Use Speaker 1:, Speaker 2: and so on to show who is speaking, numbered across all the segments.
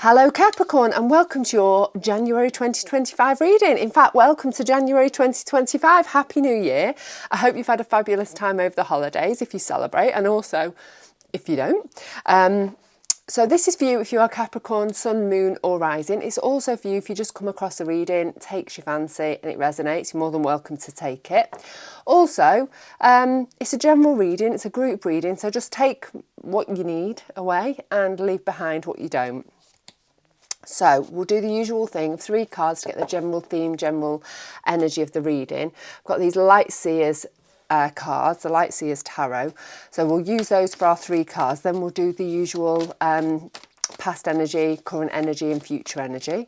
Speaker 1: Hello Capricorn, and welcome to your January 2025 reading. In fact, welcome to January 2025. Happy New Year. I hope you've had a fabulous time over the holidays if you celebrate, and also if you don't. So this is for you if you are Capricorn, Sun, Moon or Rising. It's also for you if you just come across a reading, takes your fancy and it resonates, you're more than welcome to take it. Also, it's a general reading, it's a group reading, so just take what you need away and leave behind what you don't. So we'll do the usual thing, 3 cards to get the general theme, general energy of the reading. I've got these Light Seers cards, the Light Seers Tarot. So we'll use those for our 3 cards. Then we'll do the usual past energy, current energy and future energy.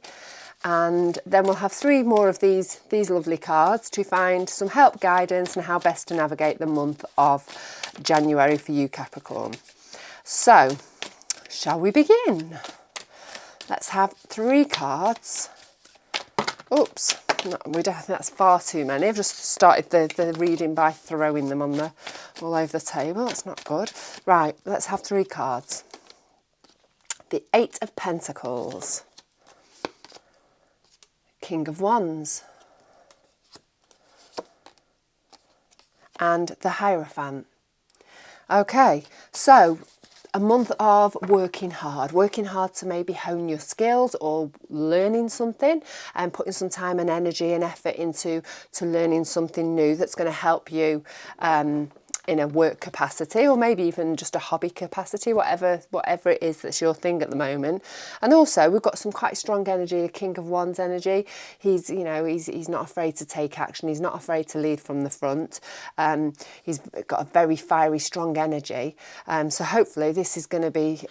Speaker 1: And then we'll have 3 more of these lovely cards to find some help, guidance and how best to navigate the month of January for you, Capricorn. So, shall we begin? Let's have 3 cards. Oops, no, that's far too many. I've just started the reading by throwing them all over the table. That's not good. Right, let's have 3 cards. The 8 of Pentacles. King of Wands. And the Hierophant. Okay, so a month of working hard to maybe hone your skills or learning something and putting some time and energy and effort into learning something new that's going to help you in a work capacity or maybe even just a hobby capacity, whatever it is that's your thing at the moment. And also we've got some quite strong energy, the King of Wands energy. He's not afraid to take action. He's not afraid to lead from the front. He's got a very fiery, strong energy. So hopefully this is going to be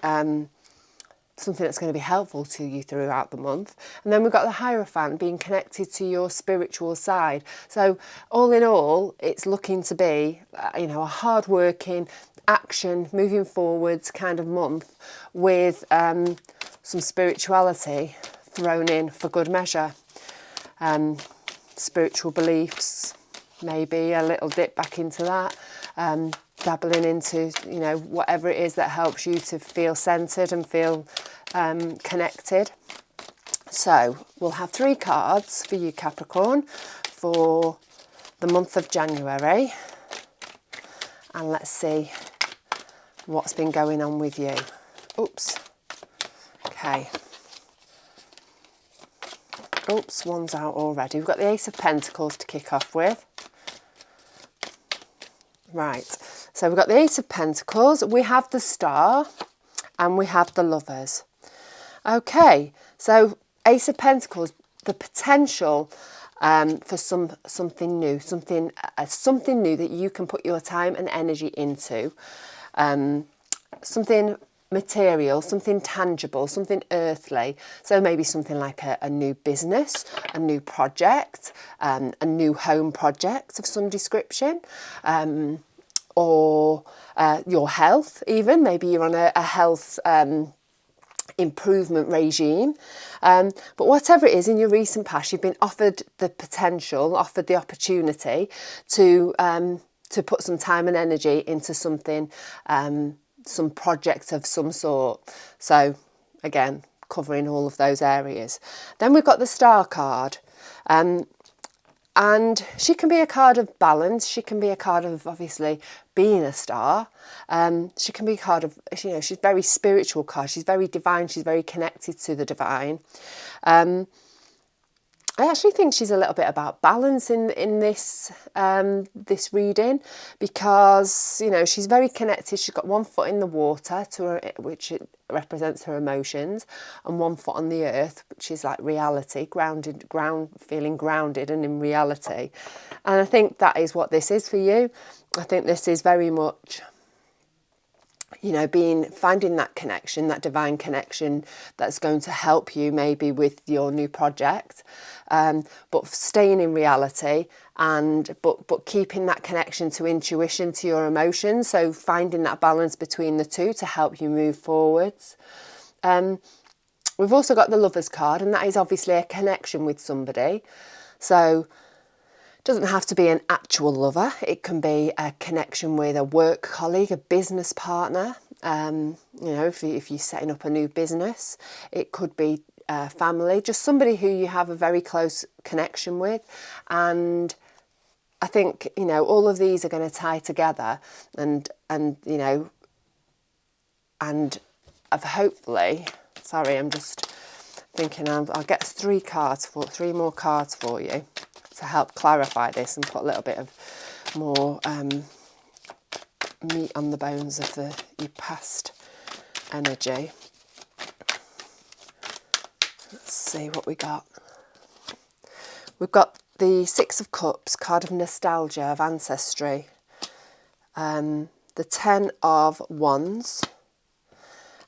Speaker 1: something that's going to be helpful to you throughout the month. And then we've got the Hierophant being connected to your spiritual side. So all in all, it's looking to be, a hard-working, action, moving forwards kind of month with some spirituality thrown in for good measure. Spiritual beliefs, maybe a little dip back into that. Dabbling into, whatever it is that helps you to feel centred and feel connected. So we'll have 3 cards for you, Capricorn, for the month of January. And let's see what's been going on with you. Oops. Okay. Oops, one's out already. We've got the Ace of Pentacles to kick off with. Right, so we've got the Ace of Pentacles, we have the Star, and we have the Lovers. Okay, so Ace of Pentacles, the potential for something new, something new that you can put your time and energy into, something material, something tangible, something earthly. So maybe something like a new business, a new project, a new home project of some description, or your health even. Maybe you're on a health improvement regime. But whatever it is in your recent past, you've been offered the potential, offered the opportunity to put some time and energy into something, some project of some sort. So again, covering all of those areas. Then we've got the Star card. And she can be a card of balance. She can be a card of obviously being a star. She can be a card of, she's a very spiritual card. She's very divine. She's very connected to the divine. I actually think she's a little bit about balance in this this reading, because she's very connected. She's got one foot in the water, which it represents her emotions, and one foot on the earth, which is like reality, feeling grounded and in reality. And I think that is what this is for you. I think this is very much, finding that connection, that divine connection that's going to help you maybe with your new project, but staying in reality but keeping that connection to intuition, to your emotions. So finding that balance between the two to help you move forwards. We've also got the Lovers card, and that is obviously a connection with somebody. So it doesn't have to be an actual lover. It can be a connection with a work colleague, a business partner, You know, if you're setting up a new business, it could be family, just somebody who you have a very close connection with. And I think, you know, all of these are going to tie together and you know, and I've hopefully, sorry, I'm just thinking I'll get three more cards for you to help clarify this and put a little bit of more meat on the bones of your past energy. Let's see what we got. We've got the Six of Cups, card of nostalgia, of ancestry. The Ten of Wands.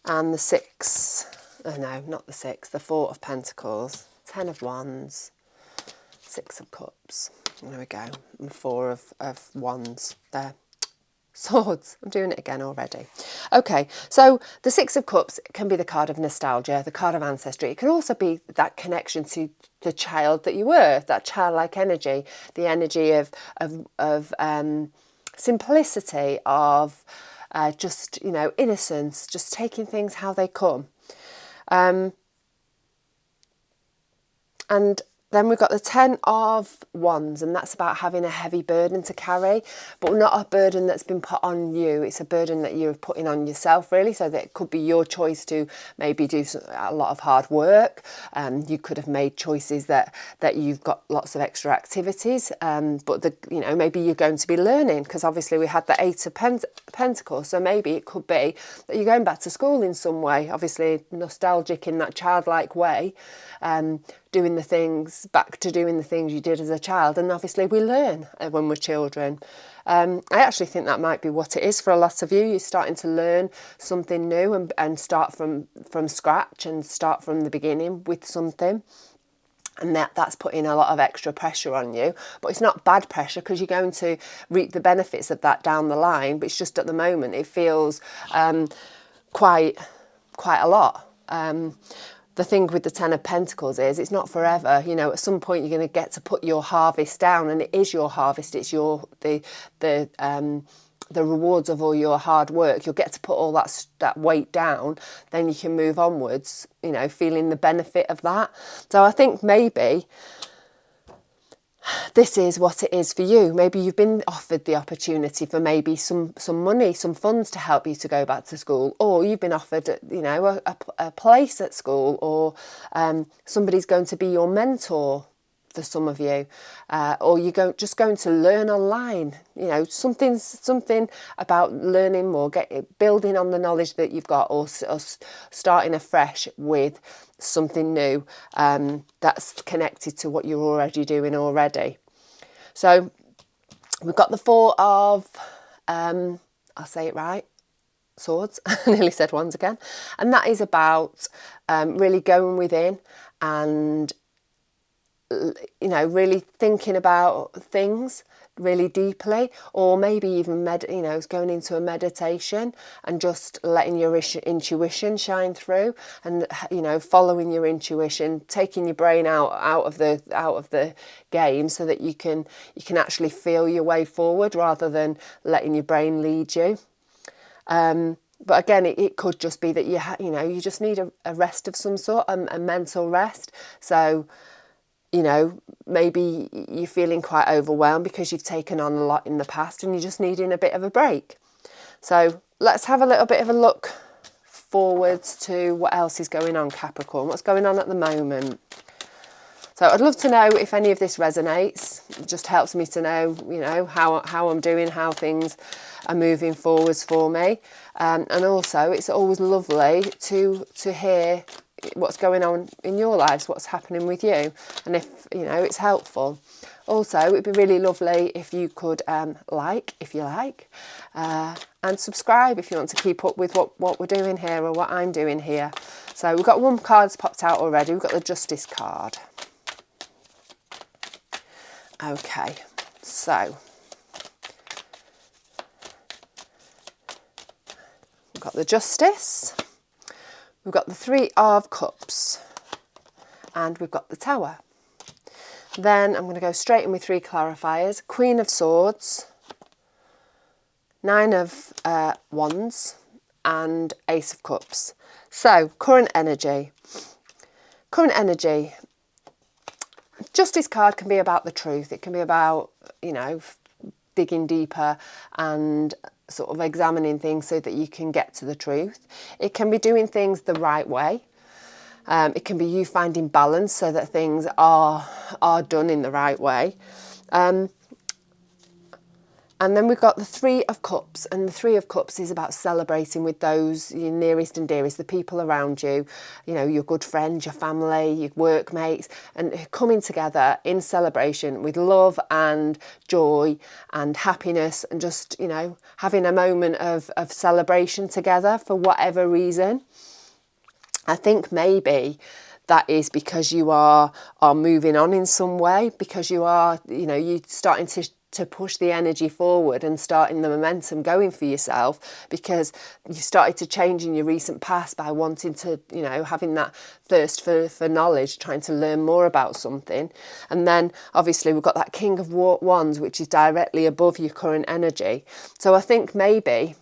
Speaker 1: And the Six, oh no, not the Six, the Four of Pentacles. Ten of Wands, Six of Cups. There we go. And Four of Wands there. Swords. I'm doing it again already. Okay, so the Six of Cups can be the card of nostalgia, the card of ancestry. It can also be that connection to the child that you were, that childlike energy, the energy of simplicity, of just, you know, innocence, just taking things how they come. And then we've got the Ten of Wands, and that's about having a heavy burden to carry, but not a burden that's been put on you. It's a burden that you're putting on yourself, really, so that it could be your choice to maybe do a lot of hard work. You could have made choices that you've got lots of extra activities, but you know, maybe you're going to be learning, because obviously we had the Eight of Pentacles, so maybe it could be that you're going back to school in some way, obviously nostalgic in that childlike way, back to doing the things you did as a child. And obviously we learn when we're children. I actually think that might be what it is for a lot of you. You're starting to learn something new and start from scratch and start from the beginning with something. And that's putting a lot of extra pressure on you. But it's not bad pressure, because you're going to reap the benefits of that down the line. But it's just at the moment it feels quite a lot. The thing with the Ten of Pentacles is it's not forever. You know, at some point you're going to get to put your harvest down, and it is your harvest. It's the rewards of all your hard work. You'll get to put all that weight down. Then you can move onwards, you know, feeling the benefit of that. So I think maybe this is what it is for you. Maybe you've been offered the opportunity for maybe some money, some funds to help you to go back to school, or you've been offered, you know, a place at school, or somebody's going to be your mentor for some of you, or you're just going to learn online. You know, something about learning more, building on the knowledge that you've got, or starting afresh with something new that's connected to what you're already doing already. So we've got the Four of, I'll say it right, Swords. I nearly said Wands again. And that is about really going within and, you know, really thinking about things really deeply, or maybe even going into a meditation and just letting your intuition shine through, and, you know, following your intuition, taking your brain out of the game, so that you can actually feel your way forward rather than letting your brain lead you. But again, it could just be that you just need a rest of some sort, a mental rest. So, you know, maybe you're feeling quite overwhelmed because you've taken on a lot in the past and you're just needing a bit of a break. So let's have a little bit of a look forwards to what else is going on, Capricorn. What's going on at the moment? So I'd love to know if any of this resonates. It just helps me to know, you know, how I'm doing, how things are moving forwards for me. And also, it's always lovely to hear what's going on in your lives, what's happening with you, and if, you know, it's helpful. Also, it'd be really lovely if you could like, if you like, and subscribe if you want to keep up with what we're doing here, or what I'm doing here. So we've got one card's popped out already. We've got the Justice card. Okay, so we've got the Justice, we've got the Three of Cups, and we've got the Tower. Then I'm going to go straight in with three clarifiers. Queen of Swords, Nine of Wands, and Ace of Cups. So, current energy. Current energy. Justice card can be about the truth. It can be about, digging deeper and sort of examining things so that you can get to the truth. It can be doing things the right way. It can be you finding balance so that things are done in the right way. And then we've got the Three of Cups, and the Three of Cups is about celebrating with those your nearest and dearest, the people around you, your good friends, your family, your workmates, and coming together in celebration with love and joy and happiness, and just, having a moment of celebration together for whatever reason. I think maybe that is because you are moving on in some way, because you are, you're starting to push the energy forward and starting the momentum going for yourself, because you started to change in your recent past by wanting to, having that thirst for knowledge, trying to learn more about something. And then obviously we've got that King of Wands, which is directly above your current energy. So I think maybe,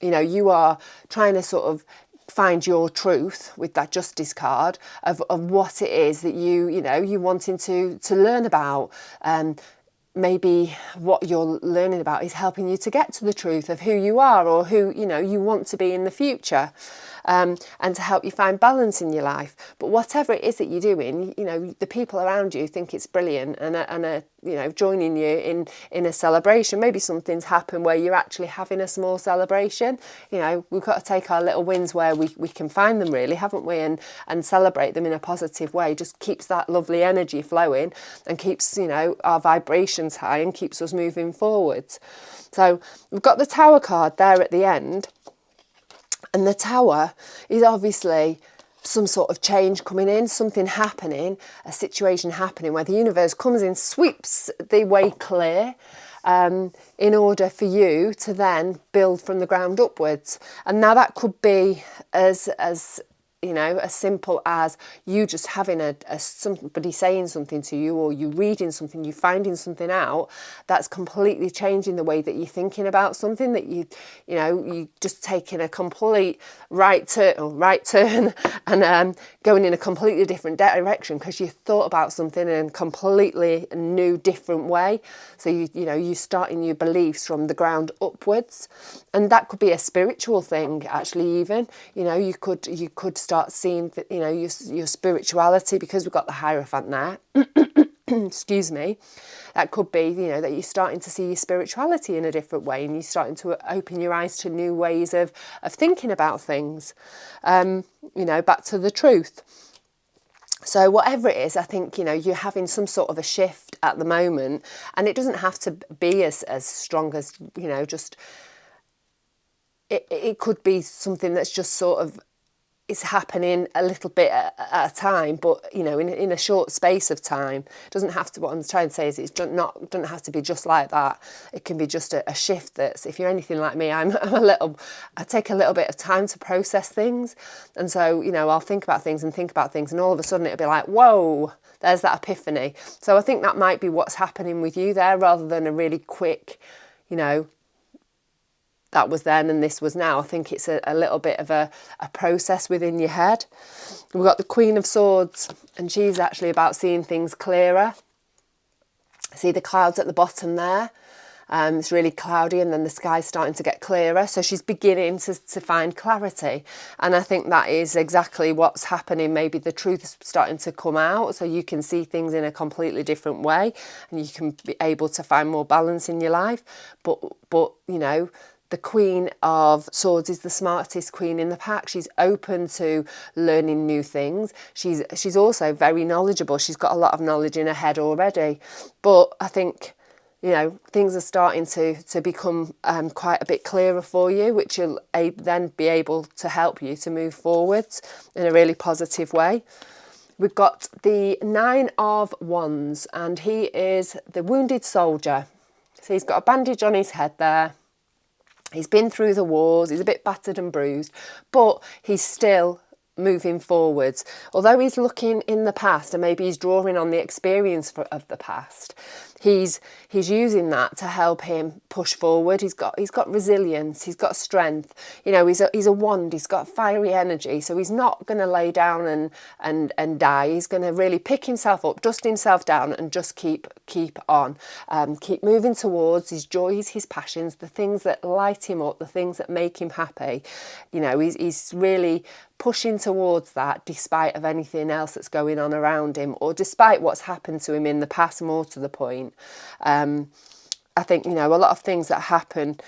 Speaker 1: you are trying to sort of find your truth with that Justice card of what it is that you wanting to learn about. Maybe what you're learning about is helping you to get to the truth of who you are, or who you want to be in the future, and to help you find balance in your life. But whatever it is that you're doing, the people around you think it's brilliant and are joining you in a celebration. Maybe something's happened where you're actually having a small celebration. We've got to take our little wins where we can find them, really, haven't we? And celebrate them in a positive way. Just keeps that lovely energy flowing and keeps, our vibrations high and keeps us moving forwards. So we've got the Tower card there at the end. And the Tower is obviously some sort of change coming in, something happening, a situation happening where the universe comes in, sweeps the way clear, in order for you to then build from the ground upwards. And now that could be as simple as you just having somebody saying something to you, or you reading something, you finding something out that's completely changing the way that you're thinking about something, that you just taking a complete right turn and going in a completely different direction because you thought about something in a completely new, different way. So you're starting your beliefs from the ground upwards, and that could be a spiritual thing. Actually, even you could start seeing your spirituality, because we've got the Hierophant there. Excuse me. That could be that you're starting to see your spirituality in a different way, and you're starting to open your eyes to new ways of thinking about things. Back to the truth. So whatever it is, I think, you're having some sort of a shift at the moment, and it doesn't have to be as strong as, just, it could be something that's just sort of, it's happening a little bit at a time, but, in a short space of time. It doesn't have to, what I'm trying to say is doesn't have to be just like that. It can be just a shift that's, if you're anything like me, I take a little bit of time to process things. And so, I'll think about things, and all of a sudden it'll be like, whoa, there's that epiphany. So I think that might be what's happening with you there, rather than a really quick, that was then and this was now. I think it's a little bit of a process within your head. We've got the Queen of Swords, and she's actually about seeing things clearer. See the clouds at the bottom there? It's really cloudy, and then the sky's starting to get clearer. So she's beginning to find clarity. And I think that is exactly what's happening. Maybe the truth is starting to come out, so you can see things in a completely different way, and you can be able to find more balance in your life. But the Queen of Swords is the smartest queen in the pack. She's open to learning new things. She's also very knowledgeable. She's got a lot of knowledge in her head already. But I think, things are starting to become quite a bit clearer for you, which will then be able to help you to move forwards in a really positive way. We've got the Nine of Wands, and he is the wounded soldier. So he's got a bandage on his head there. He's been through the wars, he's a bit battered and bruised, but he's still moving forwards. Although he's looking in the past and maybe he's drawing on the experience of the past, he's using that to help him push forward. He's got resilience, he's got strength. You know, he's a wand, he's got fiery energy, so he's not going to lay down and die. He's going to really pick himself up, dust himself down, and just keep on, keep moving towards his joys, his passions, the things that light him up, the things that make him happy. You know, he's really pushing towards that despite of anything else that's going on around him, or despite what's happened to him in the past, more to the point. I think, you know, a lot of things that happen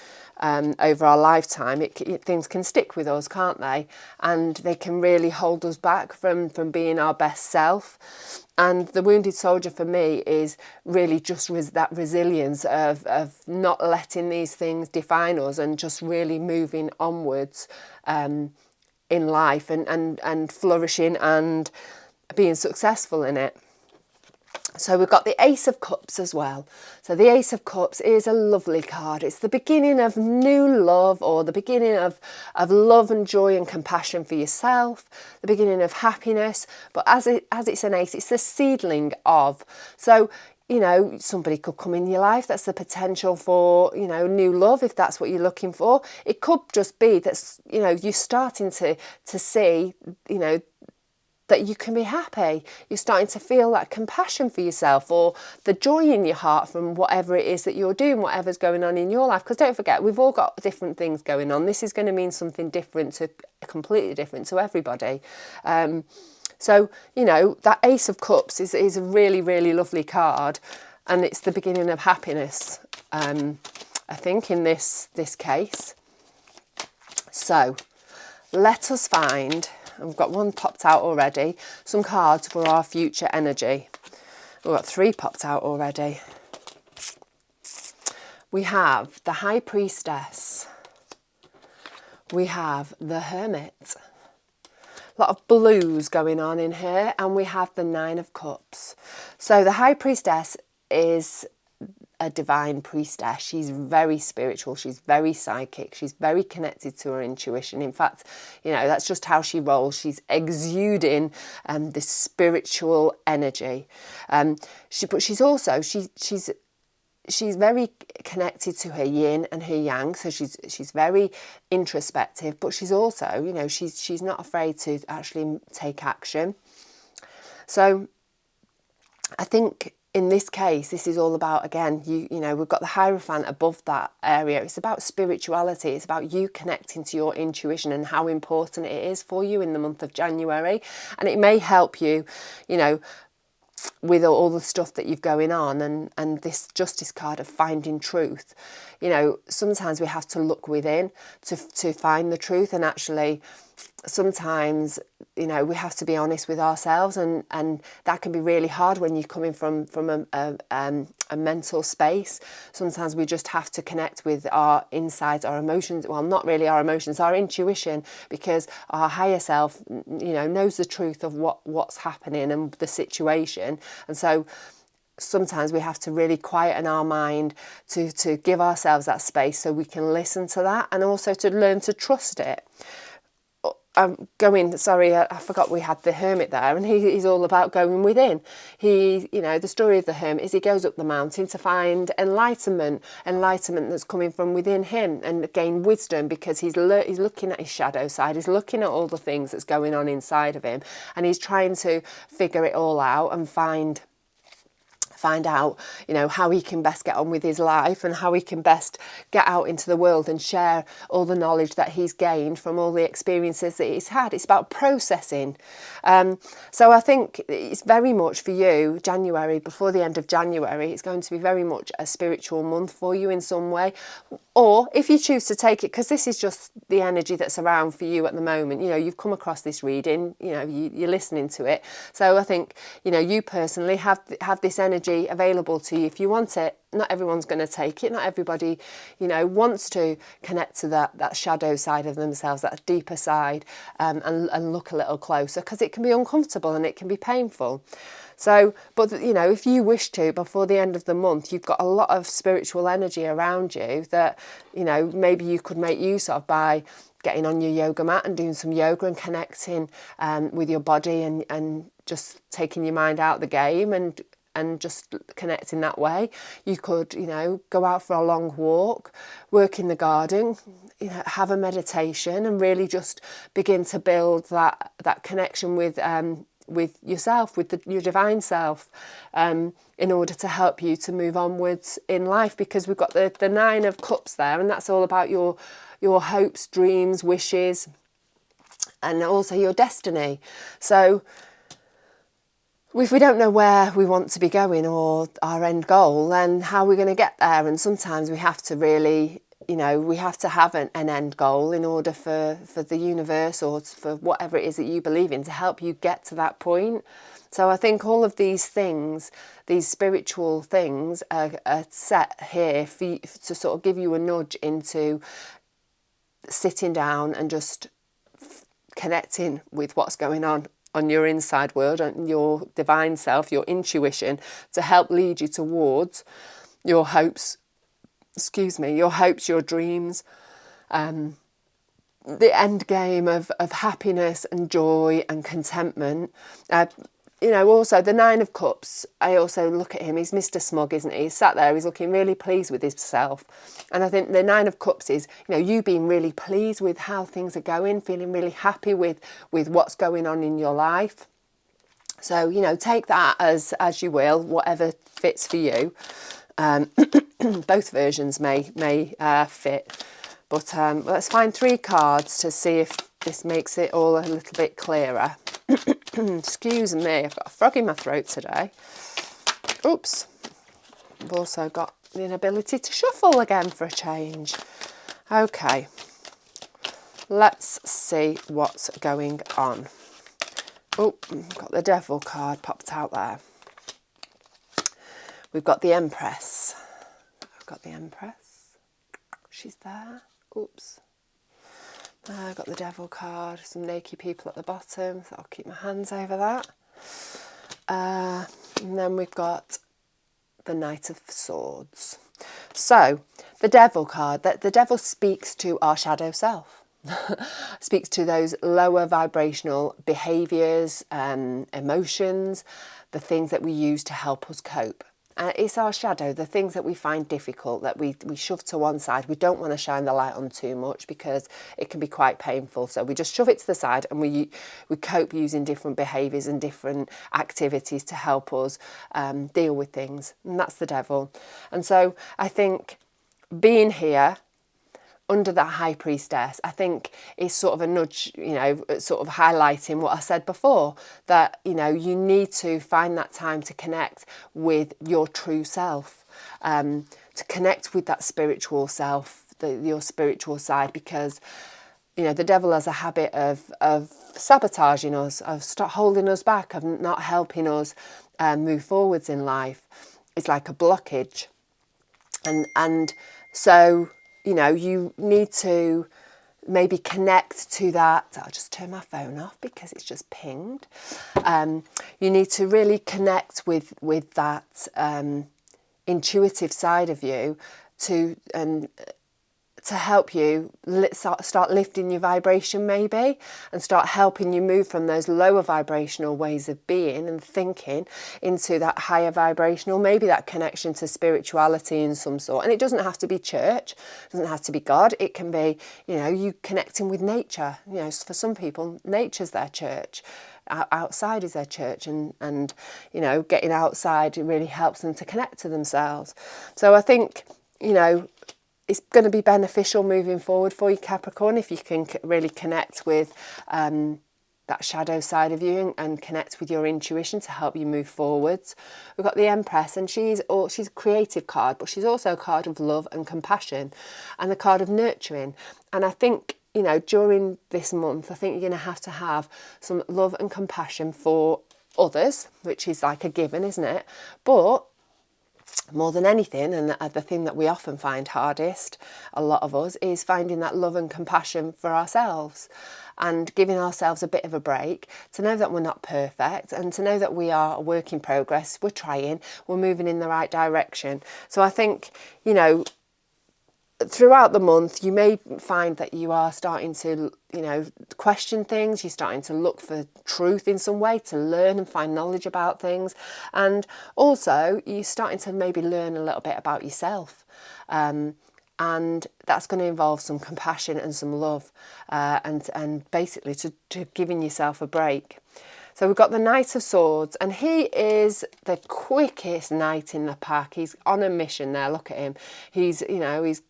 Speaker 1: over our lifetime, things can stick with us, can't they? And they can really hold us back from being our best self. And the wounded soldier for me is really just that resilience of not letting these things define us and just really moving onwards in life and flourishing and being successful in it. So we've got the Ace of Cups as well. So the Ace of Cups is a lovely card. It's the beginning of new love, or the beginning of love and joy and compassion for yourself, the beginning of happiness. But as it's an ace, it's the seedling of. So, you know, somebody could come in your life. That's the potential for, you know, new love, if that's what you're looking for. It could just be that's, you know, you're starting to see, you know, that you can be happy. You're starting to feel that compassion for yourself, or the joy in your heart from whatever it is that you're doing, whatever's going on in your life. Because don't forget, we've all got different things going on. This is going to mean something completely different to everybody. So, you know, that Ace of Cups is a really, really lovely card, and it's the beginning of happiness, I think, in this case. So let us find, I've got one popped out already, some cards for our future energy. We've got 3 popped out already. We have the High Priestess. We have the Hermit. A lot of blues going on in here. And we have the 9 of Cups. So the High Priestess is a divine priestess. She's very spiritual, she's very psychic, she's very connected to her intuition. In fact, you know, that's just how she rolls. She's exuding this spiritual energy. But she's also she's very connected to her yin and her yang, so she's very introspective, but she's also, you know, she's not afraid to actually take action. So I think in this case, this is all about, again, you know, we've got the Hierophant above that area. It's about spirituality. It's about you connecting to your intuition and how important it is for you in the month of January. And it may help you, you know, with all the stuff that you've going on, and this Justice card of finding truth. You know, sometimes we have to look within to find the truth, and actually sometimes, you know, we have to be honest with ourselves, and that can be really hard when you're coming from a mental space. Sometimes we just have to connect with our insides, our emotions, well, not really our emotions, our intuition, because our higher self, you know, knows the truth of what's happening and the situation. And so sometimes we have to really quieten our mind to give ourselves that space so we can listen to that, and also to learn to trust it. I forgot we had the Hermit there, and he's all about going within. You know, the story of the Hermit is he goes up the mountain to find enlightenment that's coming from within him, and gain wisdom, because he's looking at his shadow side, he's looking at all the things that's going on inside of him, and he's trying to figure it all out and find out, you know, how he can best get on with his life, and how he can best get out into the world and share all the knowledge that he's gained from all the experiences that he's had. It's about processing. So I think it's very much for you, January, before the end of January, it's going to be very much a spiritual month for you in some way. Or if you choose to take it, because this is just the energy that's around for you at the moment, you know, you've come across this reading, you know, you're listening to it. So I think, you know, you personally have this energy available to you if you want it. Not everyone's going to take it. Not everybody, you know, wants to connect to that shadow side of themselves, that deeper side, and look a little closer, because it can be uncomfortable and it can be painful. So, but, you know, if you wish to, before the end of the month, you've got a lot of spiritual energy around you that, you know, maybe you could make use of by getting on your yoga mat and doing some yoga and connecting with your body and just taking your mind out of the game and just connecting that way. You could, go out for a long walk, work in the garden, have a meditation and really just begin to build that connection with yourself, with your divine self, in order to help you to move onwards in life, because we've got the Nine of Cups there, and that's all about your hopes, dreams, wishes, and also your destiny. So if we don't know where we want to be going or our end goal, then how are we going to get there? And sometimes we have to really, we have to have an end goal in order for the universe or for whatever it is that you believe in to help you get to that point. So I think all of these things, these spiritual things are set here for you, to sort of give you a nudge into sitting down and just connecting with what's going on your inside world, and your divine self, your intuition, to help lead you towards your hopes, your dreams, the end game of happiness and joy and contentment. Also the Nine of Cups, I also look at him, he's Mr. Smug, isn't he? He's sat there, he's looking really pleased with himself. And I think the Nine of Cups is, you being really pleased with how things are going, feeling really happy with what's going on in your life. So, take that as you will, whatever fits for you. Both versions may fit. But let's find 3 cards to see if this makes it all a little bit clearer. Excuse me, I've got a frog in my throat today. Oops. I've also got the inability to shuffle again for a change. Okay. Let's see what's going on. Oh, got the Devil card popped out there. We've got the Empress. I've got the Empress. She's there. Oops. I've got the Devil card, some naked people at the bottom, so I'll keep my hands over that. And then we've got the Knight of Swords. So, the Devil card, the Devil speaks to our shadow self. Speaks to those lower vibrational behaviours, emotions, the things that we use to help us cope. It's our shadow, the things that we find difficult, that we shove to one side. We don't want to shine the light on too much because it can be quite painful. So we just shove it to the side and we cope using different behaviours and different activities to help us deal with things. And that's the Devil. And so I think being here under that High Priestess, I think is sort of a nudge, sort of highlighting what I said before, that, you need to find that time to connect with your true self, to connect with that spiritual self, your spiritual side, because, the Devil has a habit of sabotaging us, of holding us back, of not helping us move forwards in life. It's like a blockage. And so, you need to maybe connect to that. I'll just turn my phone off because it's just pinged. You need to really connect with that intuitive side of you to help you start lifting your vibration maybe, and start helping you move from those lower vibrational ways of being and thinking into that higher vibrational, maybe that connection to spirituality in some sort. And it doesn't have to be church, it doesn't have to be God, it can be, you connecting with nature. For some people, nature's their church. Outside is their church, and getting outside, it really helps them to connect to themselves. So I think, it's going to be beneficial moving forward for you, Capricorn, if you can really connect with that shadow side of you and connect with your intuition to help you move forwards. We've got the Empress, and she's a creative card, but she's also a card of love and compassion, and a card of nurturing. And I think, during this month, I think you're going to have some love and compassion for others, which is like a given, isn't it? But more than anything, and the thing that we often find hardest, a lot of us, is finding that love and compassion for ourselves and giving ourselves a bit of a break, to know that we're not perfect and to know that we are a work in progress, we're trying, we're moving in the right direction. So I think, throughout the month, you may find that you are starting to, question things. You're starting to look for truth in some way, to learn and find knowledge about things. And also, you're starting to maybe learn a little bit about yourself. And that's going to involve some compassion and some love, and basically to giving yourself a break. So we've got the Knight of Swords, and he is the quickest knight in the pack. He's on a mission there. Look at him. He's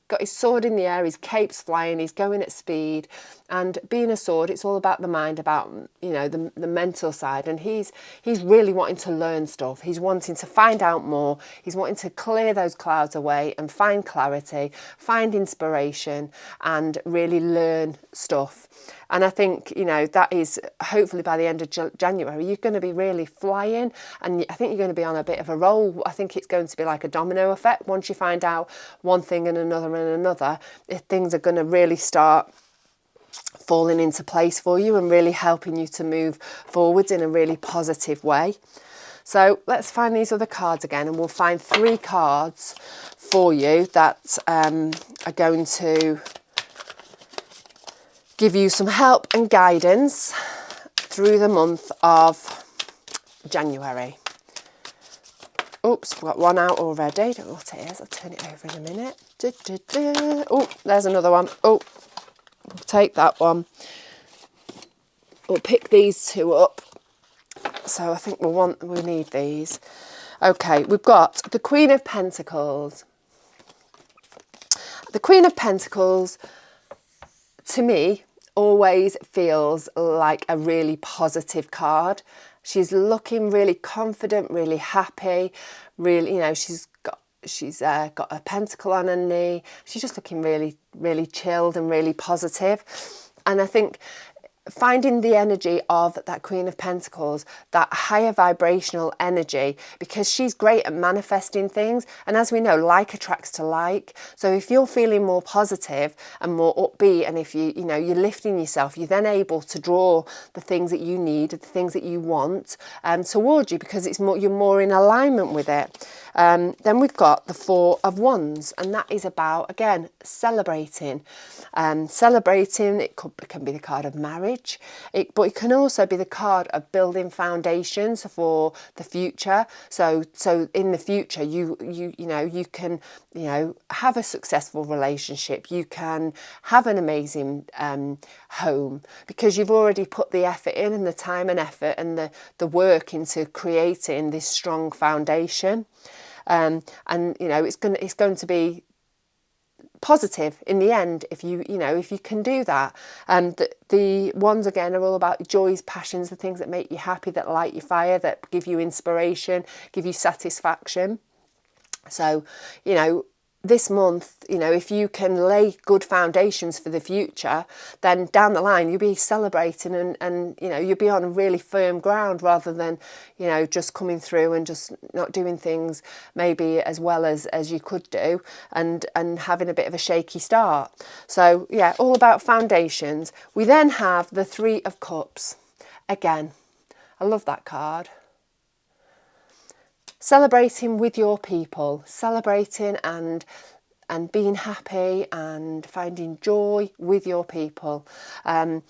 Speaker 1: got his sword in the air, his cape's flying, he's going at speed. And being a sword, it's all about the mind, about, the mental side. And he's really wanting to learn stuff. He's wanting to find out more. He's wanting to clear those clouds away and find clarity, find inspiration, and really learn stuff. And I think, that is hopefully by the end of January, you're going to be really flying, and I think you're going to be on a bit of a roll. I think it's going to be like a domino effect. Once you find out one thing and another, things are going to really start falling into place for you and really helping you to move forwards in a really positive way. So let's find these other cards again, and we'll find 3 cards for you that are going to give you some help and guidance through the month of January. Oops, we've got one out already. Don't know what it is. I'll turn it over in a minute. Oh, there's another one. Oh, we'll take that one. We'll pick these 2 up. So I think we need these. Okay, we've got the Queen of Pentacles. The Queen of Pentacles, to me, always feels like a really positive card. She's looking really confident, really happy, really, she's got a pentacle on her knee. She's just looking really, really chilled and really positive. And I think finding the energy of that Queen of Pentacles, that higher vibrational energy, because she's great at manifesting things. And as we know, like attracts to like. So if you're feeling more positive and more upbeat, and if you're lifting yourself, you're then able to draw the things that you need, the things that you want towards you, because you're more in alignment with it. Then we've got the 4 of Wands, and that is about, again, celebrating. Celebrating, it can be the card of marriage, but it can also be the card of building foundations for the future. So in the future, you can have a successful relationship. You can have an amazing home, because you've already put the effort in, and the time and effort and the work into creating this strong foundation. And it's going to be positive in the end if you can do that. And the Wands again are all about joys, passions, the things that make you happy, that light your fire, that give you inspiration, give you satisfaction. So this month, if you can lay good foundations for the future, then down the line you'll be celebrating and you'll be on really firm ground, rather than just coming through and just not doing things maybe as well as you could do, and having a bit of a shaky start. So yeah, all about foundations. We then have the 3 of Cups. Again, I love that card. Celebrating with your people, celebrating and being happy and finding joy with your people. What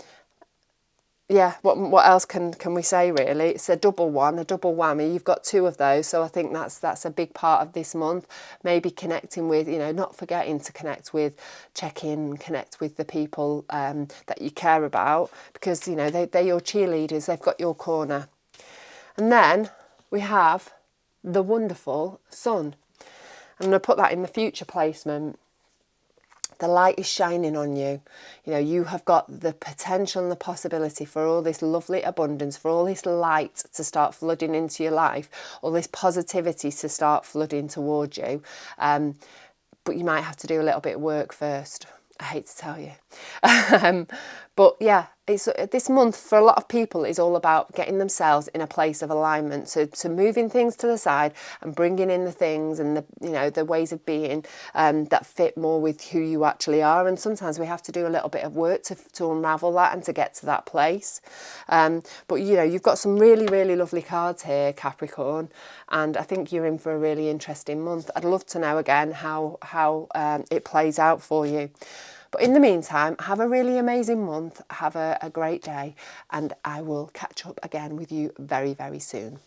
Speaker 1: else can we say really? It's a double whammy. You've got 2 of those, so I think that's a big part of this month. Maybe connecting with, not forgetting to connect with the people that you care about, because they're your cheerleaders. They've got your corner. And then we have the wonderful Sun. I'm going to put that in the future placement. The light is shining on you. You have got the potential and the possibility for all this lovely abundance, for all this light to start flooding into your life, all this positivity to start flooding towards you. But you might have to do a little bit of work first. I hate to tell you. But yeah, it's, this month for a lot of people is all about getting themselves in a place of alignment, so moving things to the side and bringing in the things and the, you know, the ways of being that fit more with who you actually are. And sometimes we have to do a little bit of work to unravel that and to get to that place. But you know, you've got some really, really lovely cards here, Capricorn, and I think you're in for a really interesting month. I'd love to know again how it plays out for you. But in the meantime, have a really amazing month, have a great day, and I will catch up again with you very, very soon.